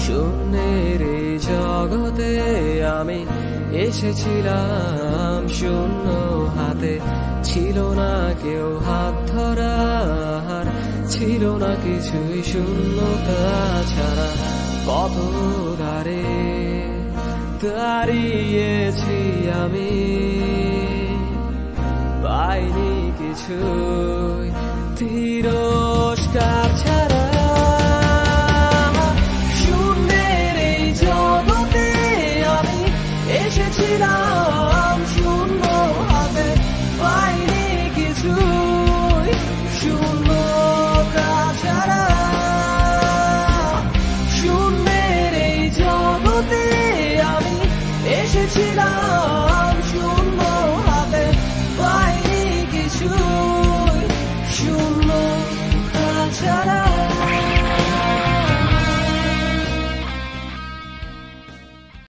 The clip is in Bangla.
শূন্যের এই জগতে আমি এসেছিলাম শূন্য হাতে, ছিল না কেউ হাত ধরার, ছিল না কিছুই, শূন্যতা ছাড়া কত দ্বারে দাঁড়িয়েছি আমি, পাইনি কিছুই তিরস্কার ছাড়া।